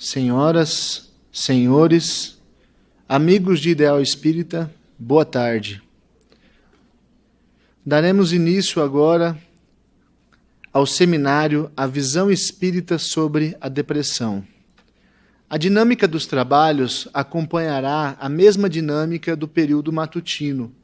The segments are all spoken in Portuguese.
Senhoras, senhores, amigos de Ideal Espírita, boa tarde. Daremos início agora ao seminário A Visão Espírita sobre a Depressão. A dinâmica dos trabalhos acompanhará a mesma dinâmica do período matutino,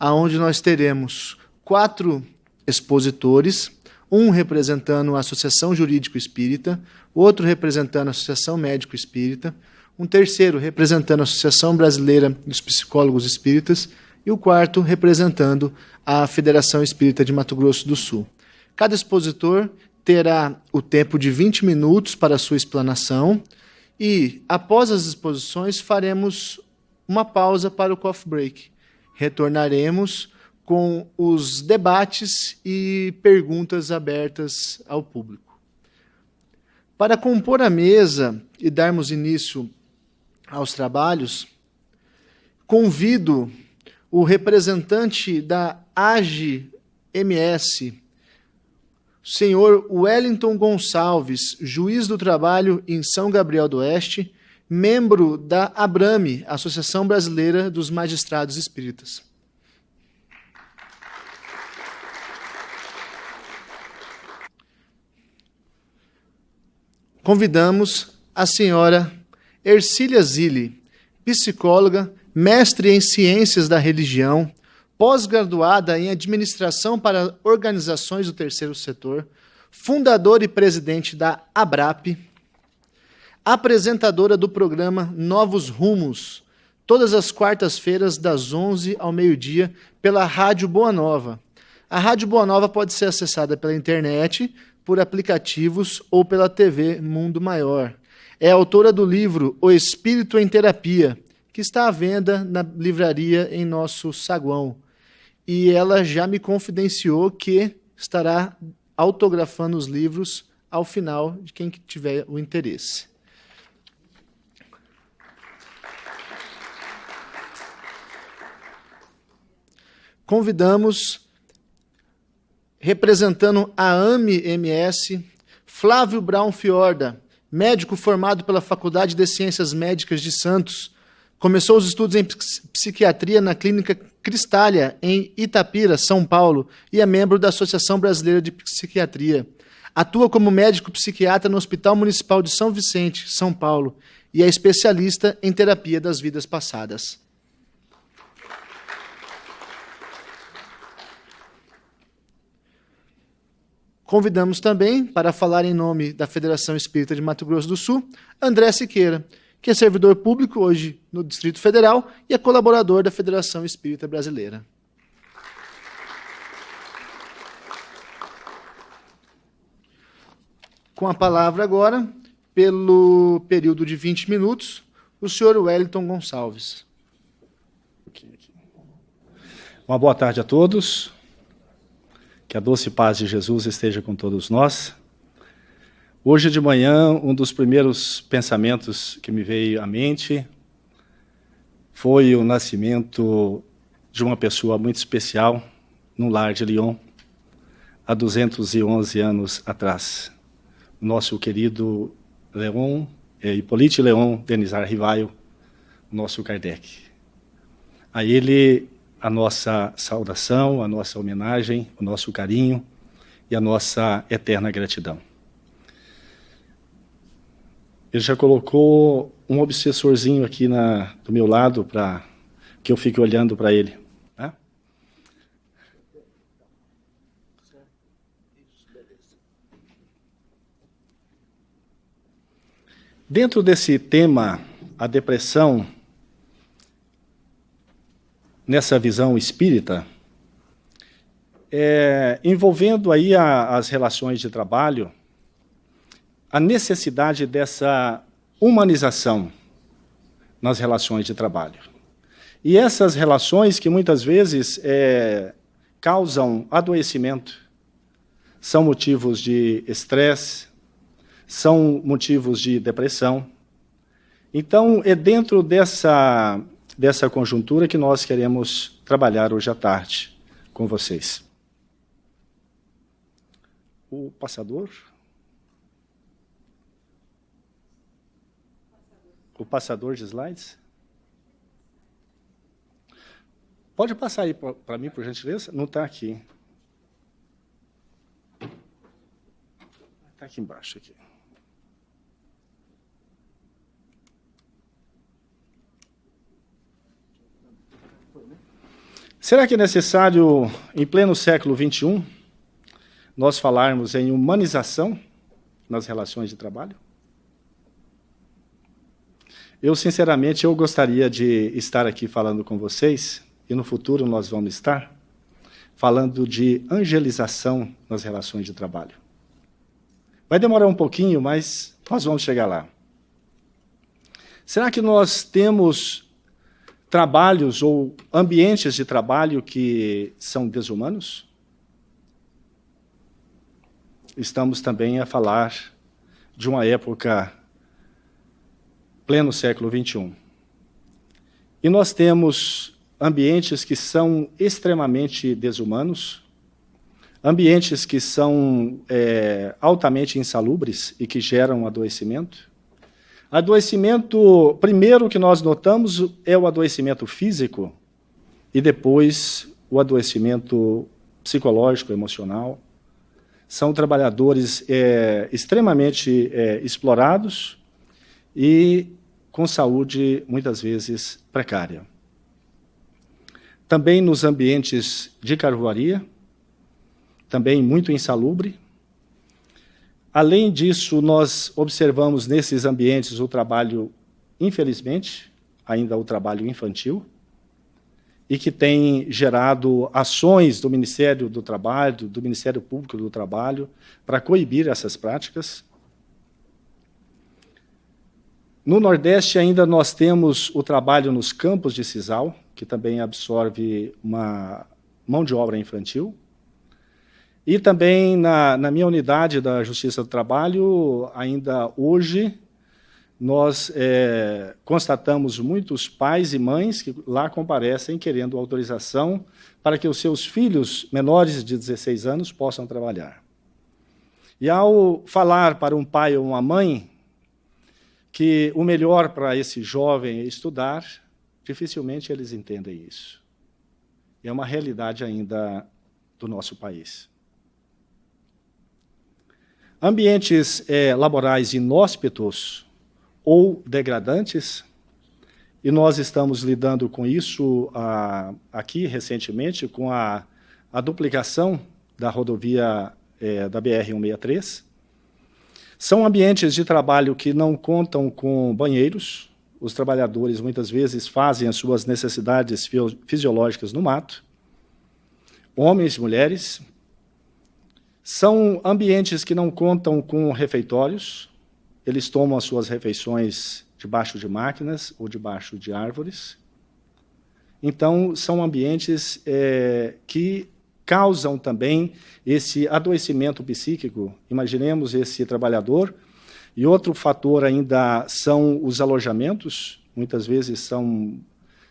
aonde nós teremos 4 expositores, um representando a Associação Jurídico Espírita, outro representando a Associação Médico Espírita, um terceiro representando a Associação Brasileira dos Psicólogos Espíritas e o quarto representando a Federação Espírita de Mato Grosso do Sul. Cada expositor terá o tempo de 20 minutos para a sua explanação e, após as exposições, faremos uma pausa para o coffee break. Retornaremos com os debates e perguntas abertas ao público. Para compor a mesa e darmos início aos trabalhos, convido o representante da AGE-MS, o senhor Wellington Gonçalves, juiz do trabalho em São Gabriel do Oeste, membro da ABRAME, Associação Brasileira dos Magistrados Espíritas. Convidamos a senhora Ercília Zilli, psicóloga, mestre em Ciências da Religião, pós-graduada em Administração para Organizações do Terceiro Setor, fundadora e presidente da ABRAP, apresentadora do programa Novos Rumos, todas as quartas-feiras, das 11 ao meio-dia, pela Rádio Boa Nova. A Rádio Boa Nova pode ser acessada pela internet, por aplicativos ou pela TV Mundo Maior. É autora do livro O Espírito em Terapia, que está à venda na livraria em nosso saguão. E ela já me confidenciou que estará autografando os livros ao final de quem tiver o interesse. Convidamos, representando a AME-MS, Flávio Braun Fiorda, médico formado pela Faculdade de Ciências Médicas de Santos. Começou os estudos em psiquiatria na Clínica Cristália, em Itapira, São Paulo, e é membro da Associação Brasileira de Psiquiatria. Atua como médico psiquiatra no Hospital Municipal de São Vicente, São Paulo, e é especialista em terapia das vidas passadas. Convidamos também, para falar em nome da Federação Espírita de Mato Grosso do Sul, André Siqueira, que é servidor público hoje no Distrito Federal e é colaborador da Federação Espírita Brasileira. Com a palavra agora, pelo período de 20 minutos, o senhor Wellington Gonçalves. Uma boa tarde a todos. Que a doce paz de Jesus esteja com todos nós. Hoje de manhã, um dos primeiros pensamentos que me veio à mente foi o nascimento de uma pessoa muito especial no lar de Lyon, há 211 anos atrás. O nosso querido Hippolyte Léon Denisard Rivaio, nosso Kardec. A ele a nossa saudação, a nossa homenagem, o nosso carinho e a nossa eterna gratidão. Ele já colocou um obsessorzinho aqui do meu lado para que eu fique olhando para ele. Né? Dentro desse tema, a depressão, nessa visão espírita, envolvendo aí as relações de trabalho, a necessidade dessa humanização nas relações de trabalho. E essas relações que muitas vezes causam adoecimento, são motivos de estresse, são motivos de depressão. Então, é dentro dessa conjuntura que nós queremos trabalhar hoje à tarde com vocês. O passador. o passador de slides? Pode passar aí para mim, por gentileza? Não está aqui. Está aqui embaixo. Aqui. Será que é necessário, em pleno século XXI, nós falarmos em humanização nas relações de trabalho? Eu, sinceramente, gostaria de estar aqui falando com vocês, e no futuro nós vamos estar, falando de angelização nas relações de trabalho. Vai demorar um pouquinho, mas nós vamos chegar lá. Será que nós temos trabalhos ou ambientes de trabalho que são desumanos? Estamos também a falar de uma época pleno século XXI. E nós temos ambientes que são extremamente desumanos, ambientes que são altamente insalubres e que geram adoecimento. Adoecimento, primeiro que nós notamos, é o adoecimento físico e depois o adoecimento psicológico, emocional. São trabalhadores extremamente explorados e com saúde, muitas vezes, precária. Também nos ambientes de carvoaria, também muito insalubre. Além disso, nós observamos nesses ambientes o trabalho, infelizmente, ainda o trabalho infantil, e que tem gerado ações do Ministério do Trabalho, do Ministério Público do Trabalho, para coibir essas práticas. No Nordeste, ainda nós temos o trabalho nos campos de sisal, que também absorve uma mão de obra infantil. E também na minha unidade da Justiça do Trabalho, ainda hoje, nós constatamos muitos pais e mães que lá comparecem querendo autorização para que os seus filhos menores de 16 anos possam trabalhar. E ao falar para um pai ou uma mãe que o melhor para esse jovem é estudar, dificilmente eles entendem isso. É uma realidade ainda do nosso país. Ambientes laborais inóspitos ou degradantes, e nós estamos lidando com isso aqui recentemente, com a duplicação da rodovia da BR-163. São ambientes de trabalho que não contam com banheiros, os trabalhadores muitas vezes fazem as suas necessidades fisiológicas no mato, homens e mulheres. São ambientes que não contam com refeitórios, eles tomam as suas refeições debaixo de máquinas ou debaixo de árvores. Então, são ambientes que causam também esse adoecimento psíquico. Imaginemos esse trabalhador. E outro fator ainda são os alojamentos, muitas vezes são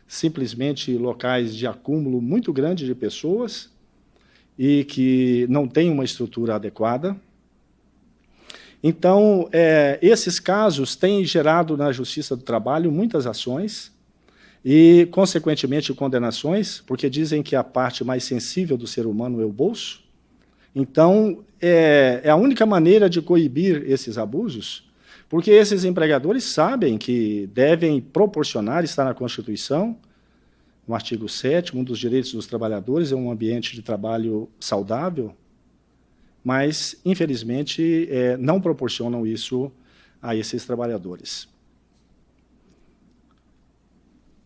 simplesmente locais de acúmulo muito grande de pessoas e que não têm uma estrutura adequada. Então, esses casos têm gerado na Justiça do Trabalho muitas ações e, consequentemente, condenações, porque dizem que a parte mais sensível do ser humano é o bolso. Então, é a única maneira de coibir esses abusos, porque esses empregadores sabem que devem proporcionar, está na Constituição, no artigo 7º, um dos direitos dos trabalhadores é um ambiente de trabalho saudável, mas, infelizmente, não proporcionam isso a esses trabalhadores.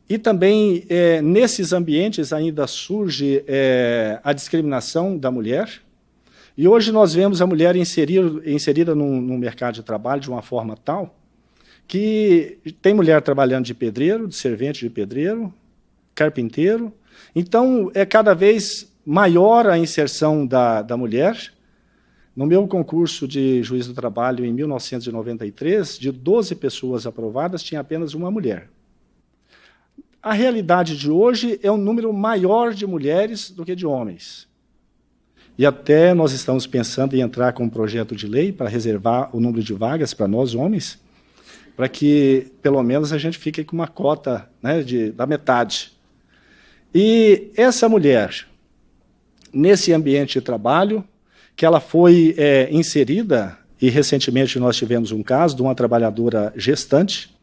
E também, nesses ambientes, ainda surge a discriminação da mulher, e hoje nós vemos a mulher inserida no mercado de trabalho de uma forma tal que tem mulher trabalhando de pedreiro, de servente de pedreiro, carpinteiro. Então, é cada vez maior a inserção da mulher. No meu concurso de juiz do trabalho, em 1993, de 12 pessoas aprovadas, tinha apenas uma mulher. A realidade de hoje é um número maior de mulheres do que de homens. E até nós estamos pensando em entrar com um projeto de lei para reservar o número de vagas para nós, homens, para que, pelo menos, a gente fique com uma cota, né, da metade. E essa mulher, nesse ambiente de trabalho, que ela foi inserida, e recentemente nós tivemos um caso de uma trabalhadora gestante,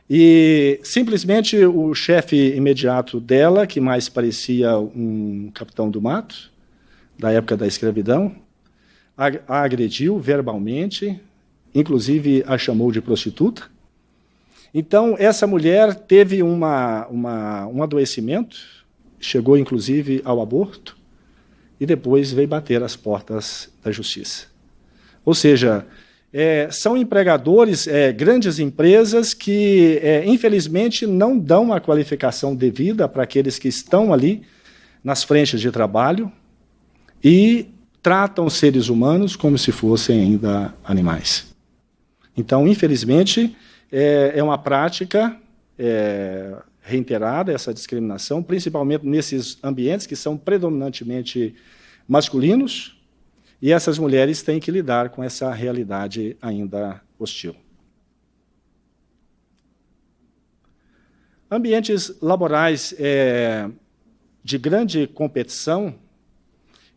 e simplesmente o chefe imediato dela, que mais parecia um capitão do mato, da época da escravidão, a agrediu verbalmente, inclusive a chamou de prostituta. Então, essa mulher teve um adoecimento, chegou inclusive ao aborto, e depois veio bater às portas da justiça. Ou seja, são empregadores, grandes empresas que, infelizmente, não dão a qualificação devida para aqueles que estão ali nas frentes de trabalho e tratam os seres humanos como se fossem ainda animais. Então, infelizmente, é uma prática reiterada, essa discriminação, principalmente nesses ambientes que são predominantemente masculinos, e essas mulheres têm que lidar com essa realidade ainda hostil. Ambientes laborais de grande competição,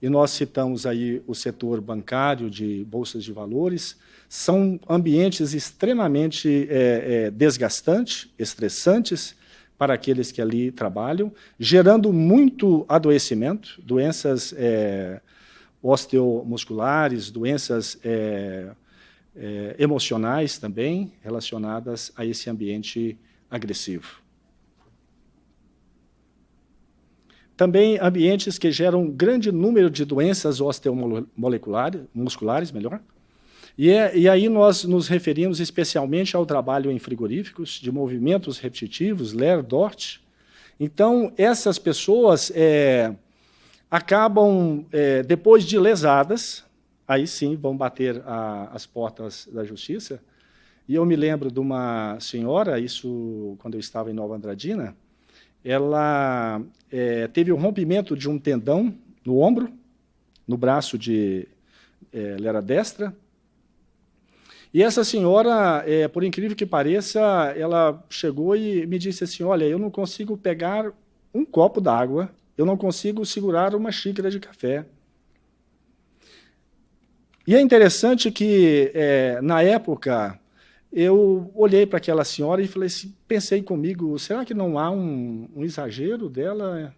e nós citamos aí o setor bancário de bolsas de valores, são ambientes extremamente desgastantes, estressantes para aqueles que ali trabalham, gerando muito adoecimento, doenças osteomusculares, doenças emocionais também, relacionadas a esse ambiente agressivo. Também ambientes que geram um grande número de doenças musculares, melhor. E aí nós nos referimos especialmente ao trabalho em frigoríficos, de movimentos repetitivos, Ler, Dort. Então, essas pessoas acabam, depois de lesadas, aí sim vão bater as portas da justiça. E eu me lembro de uma senhora, isso quando eu estava em Nova Andradina, ela teve o rompimento de um tendão no ombro, no braço ela era destra. E essa senhora, por incrível que pareça, ela chegou e me disse assim, olha, eu não consigo pegar um copo d'água, eu não consigo segurar uma xícara de café. E é interessante que, na época, eu olhei para aquela senhora e falei assim, pensei comigo, será que não há um exagero dela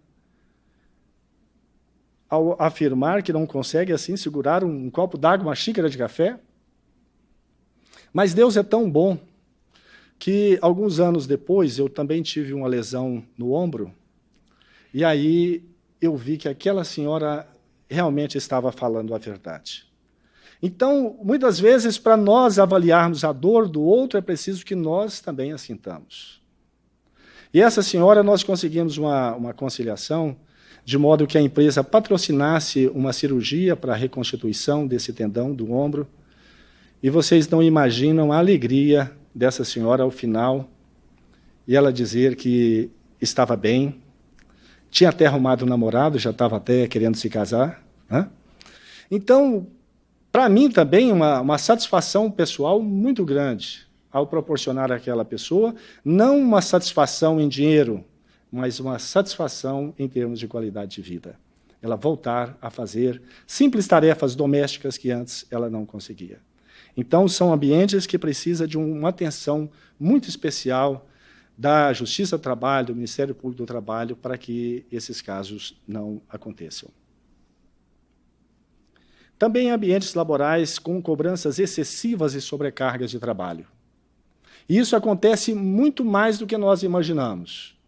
ao afirmar que não consegue assim segurar um copo d'água, uma xícara de café? Mas Deus é tão bom que, alguns anos depois, eu também tive uma lesão no ombro, e aí eu vi que aquela senhora realmente estava falando a verdade. Então, muitas vezes, para nós avaliarmos a dor do outro, é preciso que nós também a sintamos. E essa senhora, nós conseguimos uma conciliação, de modo que a empresa patrocinasse uma cirurgia para a reconstituição desse tendão do ombro. E vocês não imaginam a alegria dessa senhora ao final, e ela dizer que estava bem, tinha até arrumado um namorado, já estava até querendo se casar. Né? Então, para mim também, uma satisfação pessoal muito grande ao proporcionar àquela pessoa, não uma satisfação em dinheiro, mas uma satisfação em termos de qualidade de vida. Ela voltar a fazer simples tarefas domésticas que antes ela não conseguia. Então, são ambientes que precisam de uma atenção muito especial da Justiça do Trabalho, do Ministério Público do Trabalho, para que esses casos não aconteçam. Também ambientes laborais com cobranças excessivas e sobrecargas de trabalho. E isso acontece muito mais do que nós imaginamos.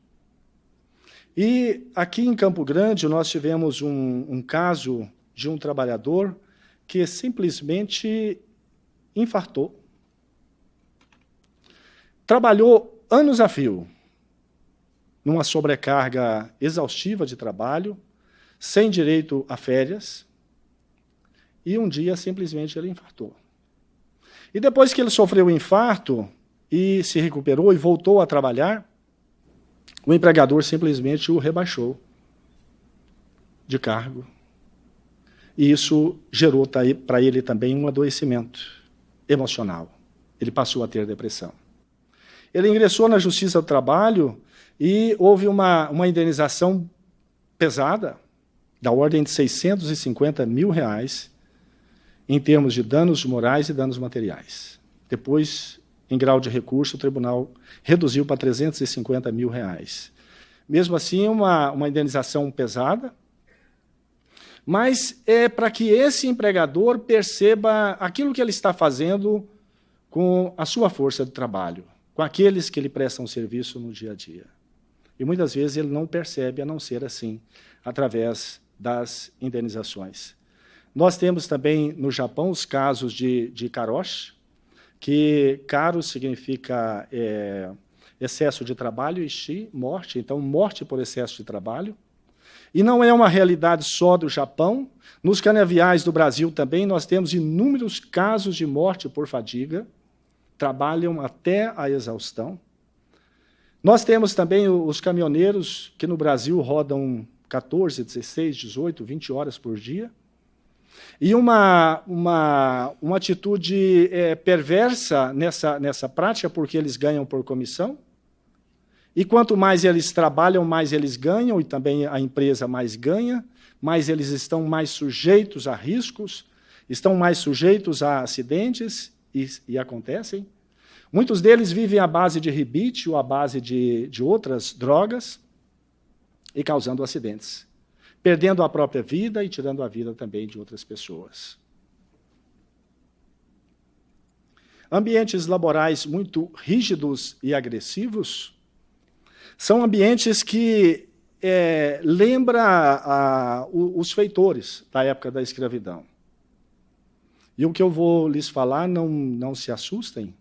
E aqui em Campo Grande, nós tivemos um caso de um trabalhador que simplesmente infartou. Trabalhou anos a fio, numa sobrecarga exaustiva de trabalho, sem direito a férias, e um dia simplesmente ele infartou. E depois que ele sofreu o infarto e se recuperou e voltou a trabalhar, o empregador simplesmente o rebaixou de cargo. E isso gerou para ele também um adoecimento emocional, ele passou a ter depressão. Ele ingressou na Justiça do Trabalho e houve uma indenização pesada, da ordem de R$650 mil, em termos de danos morais e danos materiais. Depois, em grau de recurso, o tribunal reduziu para R$350 mil. Mesmo assim, uma indenização pesada, mas é para que esse empregador perceba aquilo que ele está fazendo com a sua força de trabalho, com aqueles que lhe prestam serviço no dia a dia. E muitas vezes ele não percebe, a não ser assim, através das indenizações. Nós temos também no Japão os casos de karoshi, que karo significa excesso de trabalho e shi, morte, então morte por excesso de trabalho. E não é uma realidade só do Japão. Nos canaviais do Brasil também nós temos inúmeros casos de morte por fadiga, trabalham até a exaustão. Nós temos também os caminhoneiros que no Brasil rodam 14, 16, 18, 20 horas por dia. E uma atitude perversa nessa prática, porque eles ganham por comissão. E quanto mais eles trabalham, mais eles ganham, e também a empresa mais ganha, mais eles estão mais sujeitos a riscos, estão mais sujeitos a acidentes, e acontecem. Muitos deles vivem à base de rebite ou à base de outras drogas, e causando acidentes, perdendo a própria vida e tirando a vida também de outras pessoas. Ambientes laborais muito rígidos e agressivos são ambientes que lembram os feitores da época da escravidão. E o que eu vou lhes falar, não se assustem,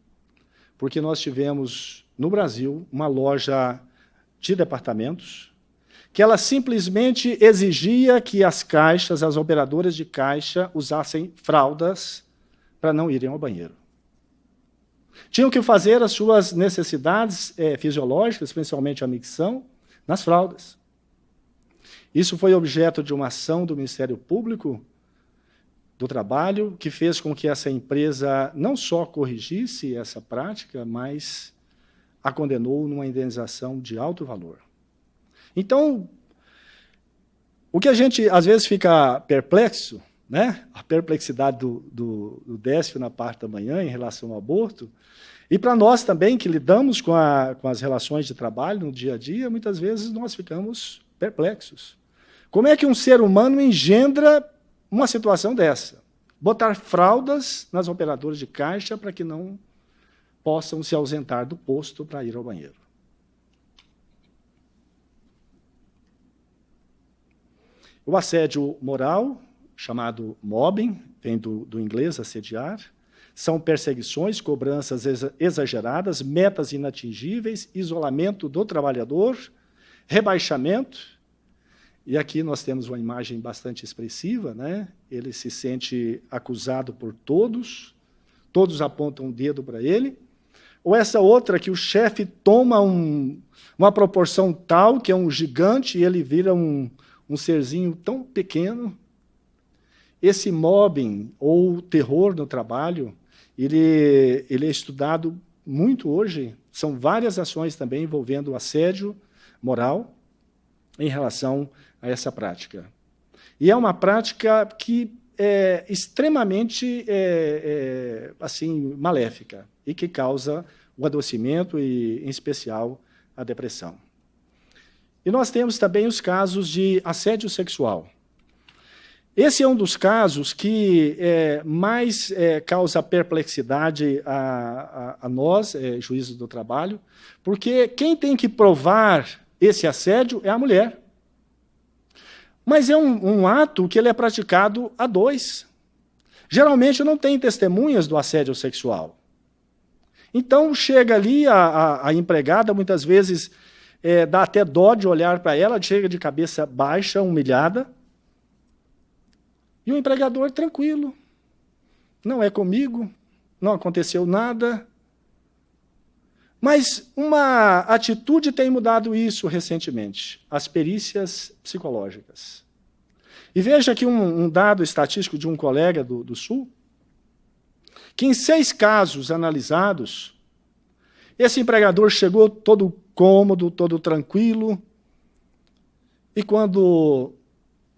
porque nós tivemos no Brasil uma loja de departamentos que ela simplesmente exigia que as caixas, as operadoras de caixa, usassem fraldas para não irem ao banheiro. Tinham que fazer as suas necessidades fisiológicas, principalmente a micção, nas fraldas. Isso foi objeto de uma ação do Ministério Público do Trabalho, que fez com que essa empresa não só corrigisse essa prática, mas a condenou numa indenização de alto valor. Então, o que a gente, às vezes, fica perplexo, né? A perplexidade do Décio na parte da manhã em relação ao aborto, e para nós também, que lidamos com as relações de trabalho no dia a dia, muitas vezes nós ficamos perplexos. Como é que um ser humano engendra uma situação dessa? Botar fraldas nas operadoras de caixa para que não possam se ausentar do posto para ir ao banheiro. O assédio moral, chamado mobbing, vem do inglês assediar, são perseguições, cobranças exageradas, metas inatingíveis, isolamento do trabalhador, rebaixamento. E aqui nós temos uma imagem bastante expressiva, né? Ele se sente acusado por todos, todos apontam um dedo para ele. Ou essa outra, que o chefe toma uma proporção tal, que é um gigante, e ele vira um serzinho tão pequeno. Esse mobbing, ou terror no trabalho, ele é estudado muito hoje. São várias ações também envolvendo o assédio moral em relação a essa prática. E é uma prática que é extremamente assim, maléfica e que causa o adoecimento e, em especial, a depressão. E nós temos também os casos de assédio sexual. Esse é um dos casos que mais causa perplexidade a nós, juízes do trabalho, porque quem tem que provar esse assédio é a mulher. Mas é um ato que ele é praticado a dois. Geralmente não tem testemunhas do assédio sexual. Então chega ali a empregada, muitas vezes dá até dó de olhar para ela, chega de cabeça baixa, humilhada, e o empregador tranquilo. Não é comigo, não aconteceu nada. Mas uma atitude tem mudado isso recentemente, as perícias psicológicas. E veja aqui um dado estatístico de um colega do Sul. que em 6 casos analisados, esse empregador chegou todo cômodo, todo tranquilo, e quando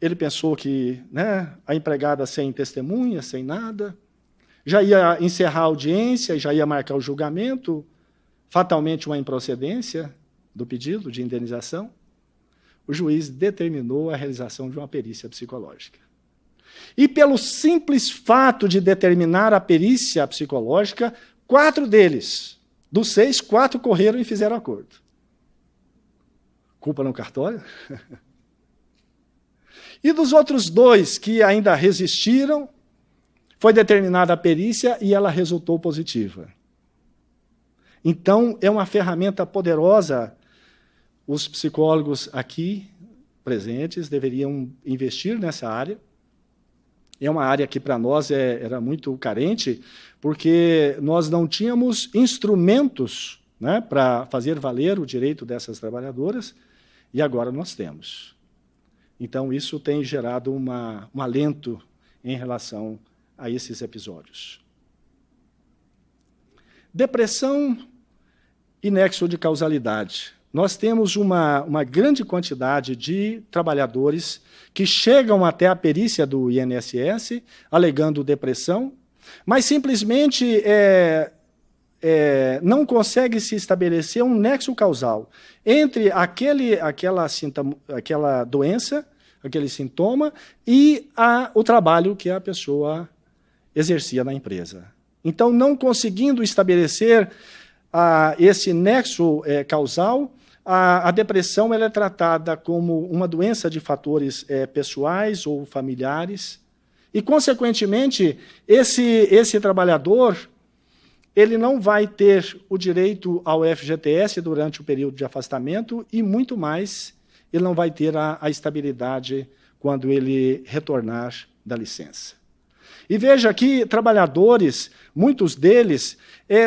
ele pensou que, né, a empregada sem testemunha, sem nada, já ia encerrar a audiência, já ia marcar o julgamento, fatalmente uma improcedência do pedido de indenização, o juiz determinou a realização de uma perícia psicológica. E pelo simples fato de determinar a perícia psicológica, 4 deles, dos 6, 4 correram e fizeram acordo. Culpa no cartório? E dos outros 2 que ainda resistiram, foi determinada a perícia e ela resultou positiva. Então, é uma ferramenta poderosa. Os psicólogos aqui presentes deveriam investir nessa área. É uma área que, para nós, era muito carente, porque nós não tínhamos instrumentos, né, para fazer valer o direito dessas trabalhadoras, e agora nós temos. Então, isso tem gerado um alento em relação a esses episódios. Depressão e nexo de causalidade. Nós temos uma grande quantidade de trabalhadores que chegam até a perícia do INSS alegando depressão, mas simplesmente não consegue se estabelecer um nexo causal entre aquela doença, aquele sintoma, e o trabalho que a pessoa exercia na empresa. Então, não conseguindo estabelecer esse nexo causal, a depressão ela é tratada como uma doença de fatores pessoais ou familiares, e, consequentemente, esse trabalhador ele não vai ter o direito ao FGTS durante o período de afastamento e, muito mais, ele não vai ter a estabilidade quando ele retornar da licença. E veja que trabalhadores, muitos deles,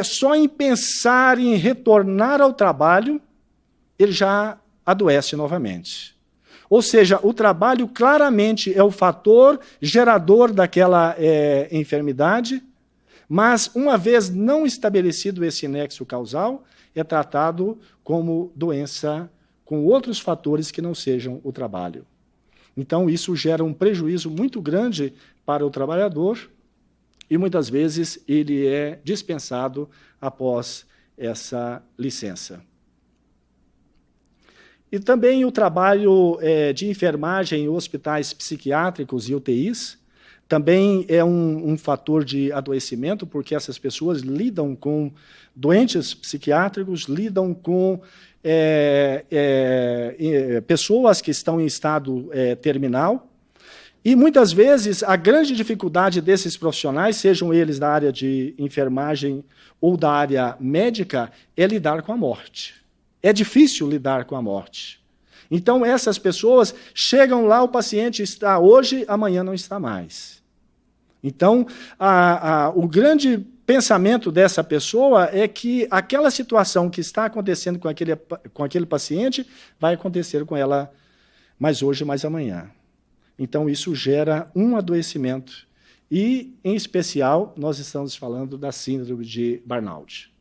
só em pensar em retornar ao trabalho, ele já adoece novamente. Ou seja, o trabalho claramente é o fator gerador daquela enfermidade, mas, uma vez não estabelecido esse nexo causal, é tratado como doença com outros fatores que não sejam o trabalho. Então, isso gera um prejuízo muito grande para o trabalhador e, muitas vezes, ele é dispensado após essa licença. E também o trabalho de enfermagem em hospitais psiquiátricos e UTIs também é um fator de adoecimento, porque essas pessoas lidam com doentes psiquiátricos, lidam com pessoas que estão em estado terminal, e muitas vezes a grande dificuldade desses profissionais, sejam eles da área de enfermagem ou da área médica, é lidar com a morte. É difícil lidar com a morte. Então, essas pessoas chegam lá, o paciente está hoje, amanhã não está mais. Então, o grande pensamento dessa pessoa é que aquela situação que está acontecendo com aquele paciente vai acontecer com ela mais hoje, mais amanhã. Então, isso gera um adoecimento. E, em especial, nós estamos falando da síndrome de burnout.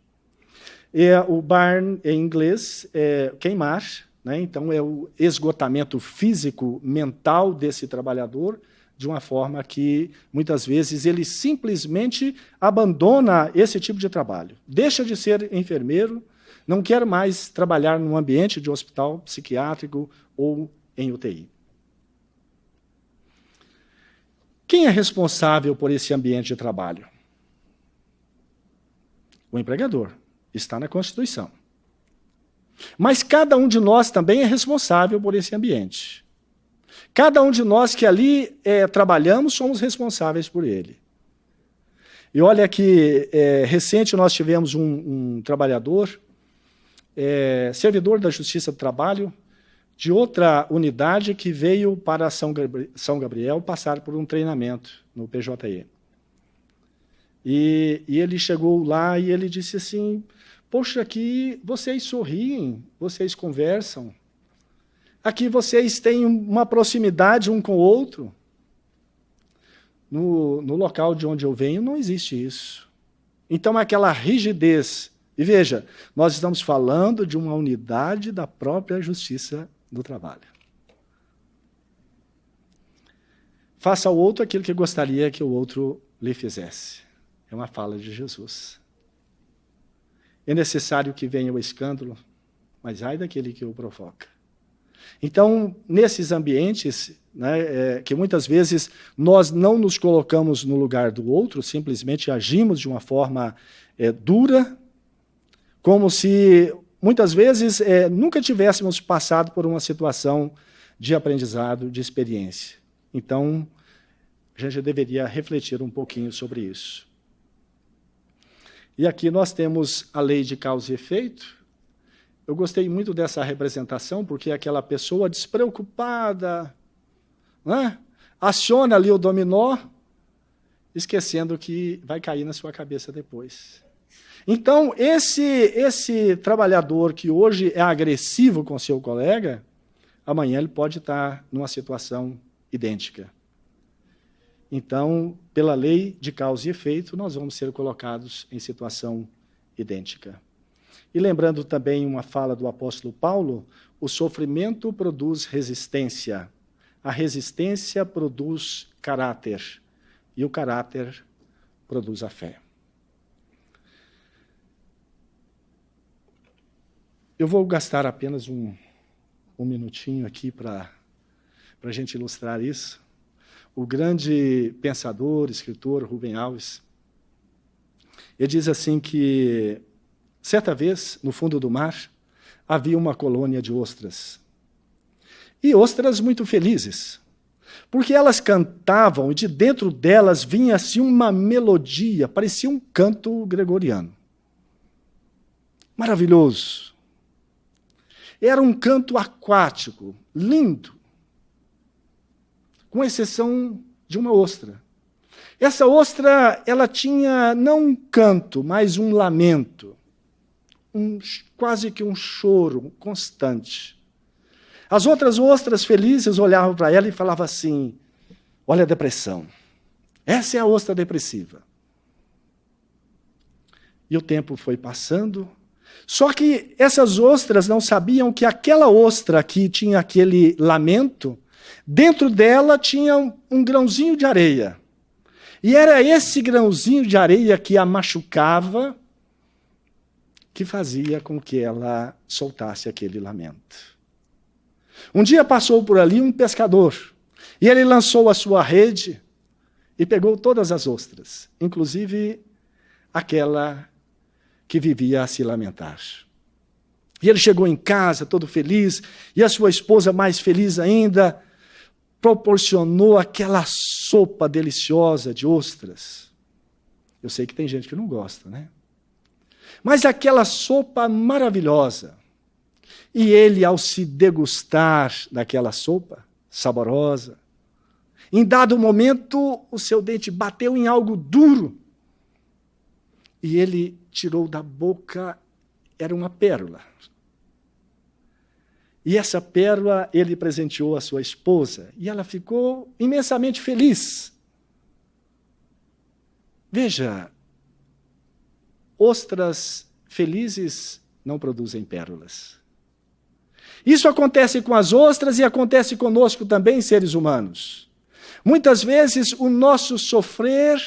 O burn, em inglês, é queimar, né? Então, é o esgotamento físico, mental desse trabalhador, de uma forma que, muitas vezes, ele simplesmente abandona esse tipo de trabalho. Deixa de ser enfermeiro, não quer mais trabalhar num ambiente de hospital psiquiátrico ou em UTI. Quem é responsável por esse ambiente de trabalho? O empregador. Está na Constituição. Mas cada um de nós também é responsável por esse ambiente. Cada um de nós que ali trabalhamos somos responsáveis por ele. E olha que recente nós tivemos um trabalhador, servidor da Justiça do Trabalho, de outra unidade que veio para São Gabriel passar por um treinamento no PJE. E ele chegou lá e ele disse assim: poxa, aqui vocês sorriem, vocês conversam, aqui vocês têm uma proximidade um com o outro. no local de onde eu venho não existe isso. Então, aquela rigidez. E veja, nós estamos falando de uma unidade da própria justiça do trabalho. Faça ao outro aquilo que gostaria que o outro lhe fizesse. É uma fala de Jesus. É necessário que venha o escândalo, mas ai daquele que o provoca. Então, nesses ambientes, né, que muitas vezes nós não nos colocamos no lugar do outro, simplesmente agimos de uma forma dura, como se, muitas vezes, nunca tivéssemos passado por uma situação de aprendizado, de experiência. Então, a gente deveria refletir um pouquinho sobre isso. E aqui nós temos a lei de causa e efeito. Eu gostei muito dessa representação, porque aquela pessoa despreocupada, né, aciona ali o dominó, esquecendo que vai cair na sua cabeça depois. Então, esse trabalhador que hoje é agressivo com seu colega, amanhã ele pode estar numa situação idêntica. Então, pela lei de causa e efeito, nós vamos ser colocados em situação idêntica. E lembrando também uma fala do apóstolo Paulo, o sofrimento produz resistência, a resistência produz caráter, e o caráter produz a fé. Eu vou gastar apenas um minutinho aqui para a gente ilustrar isso. O grande pensador, escritor, Rubem Alves, ele diz assim que, certa vez, no fundo do mar, havia uma colônia de ostras. E ostras muito felizes, porque elas cantavam e de dentro delas vinha assim uma melodia, parecia um canto gregoriano. Maravilhoso. Era um canto aquático, lindo, com exceção de uma ostra. Essa ostra, ela tinha não um canto, mas um lamento, quase que um choro constante. As outras ostras felizes olhavam para ela e falavam assim, olha a depressão, essa é a ostra depressiva. E o tempo foi passando, só que essas ostras não sabiam que aquela ostra que tinha aquele lamento, dentro dela tinha um grãozinho de areia. E era esse grãozinho de areia que a machucava, que fazia com que ela soltasse aquele lamento. Um dia passou por ali um pescador, e ele lançou a sua rede e pegou todas as ostras, inclusive aquela que vivia a se lamentar. E ele chegou em casa todo feliz, e a sua esposa mais feliz ainda, proporcionou aquela sopa deliciosa de ostras. Eu sei que tem gente que não gosta, né? Mas aquela sopa maravilhosa. E ele, ao se degustar daquela sopa saborosa, em dado momento, o seu dente bateu em algo duro. E ele tirou da boca, era uma pérola. E essa pérola ele presenteou à sua esposa, e ela ficou imensamente feliz. Veja, ostras felizes não produzem pérolas. Isso acontece com as ostras e acontece conosco também, seres humanos. Muitas vezes o nosso sofrer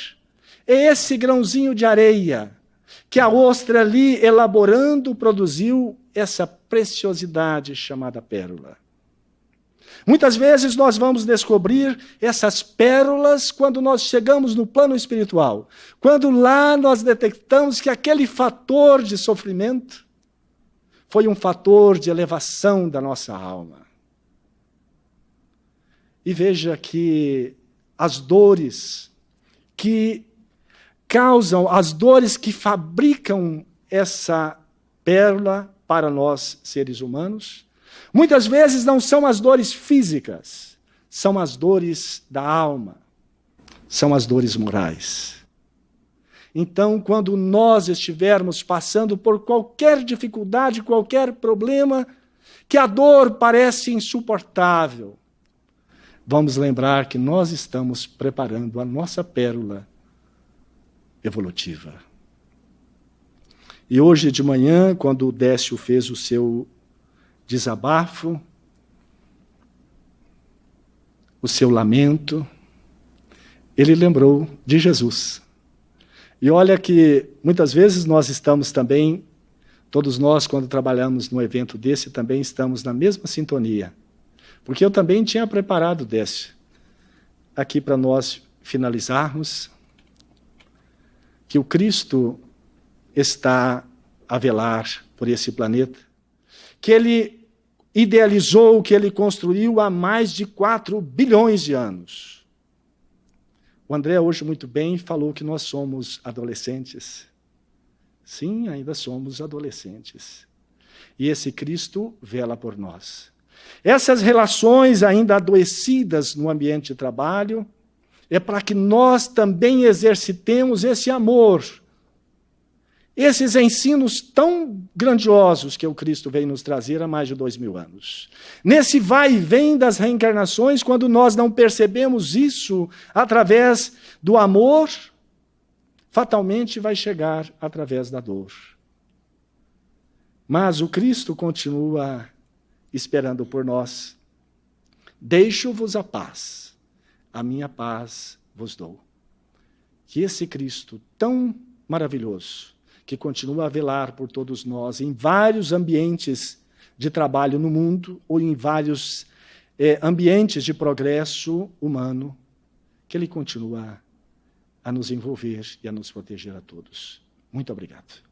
é esse grãozinho de areia que a ostra ali, elaborando, produziu essa preciosidade chamada pérola. Muitas vezes nós vamos descobrir essas pérolas quando nós chegamos no plano espiritual. Quando lá nós detectamos que aquele fator de sofrimento foi um fator de elevação da nossa alma. E veja que as dores que causam, as dores que fabricam essa pérola para nós, seres humanos, muitas vezes não são as dores físicas, são as dores da alma, são as dores morais. Então, quando nós estivermos passando por qualquer dificuldade, qualquer problema, que a dor parece insuportável, vamos lembrar que nós estamos preparando a nossa pérola evolutiva. E hoje de manhã, quando o Décio fez o seu desabafo, o seu lamento, ele lembrou de Jesus. E olha que muitas vezes nós estamos também, todos nós, quando trabalhamos num evento desse, também estamos na mesma sintonia. Porque eu também tinha preparado, Décio, aqui para nós finalizarmos, que o Cristo está a velar por esse planeta, que ele idealizou, que ele construiu há mais de 4 bilhões de anos. O André hoje muito bem falou que nós somos adolescentes. Sim, ainda somos adolescentes. E esse Cristo vela por nós. Essas relações ainda adoecidas no ambiente de trabalho é para que nós também exercitemos esse amor, esses ensinos tão grandiosos que o Cristo veio nos trazer há mais de 2000 anos. Nesse vai e vem das reencarnações, quando nós não percebemos isso através do amor, fatalmente vai chegar através da dor. Mas o Cristo continua esperando por nós. Deixo-vos a paz, a minha paz vos dou. Que esse Cristo tão maravilhoso, que continua a velar por todos nós em vários ambientes de trabalho no mundo ou em vários ambientes de progresso humano, que ele continua a nos envolver e a nos proteger a todos. Muito obrigado.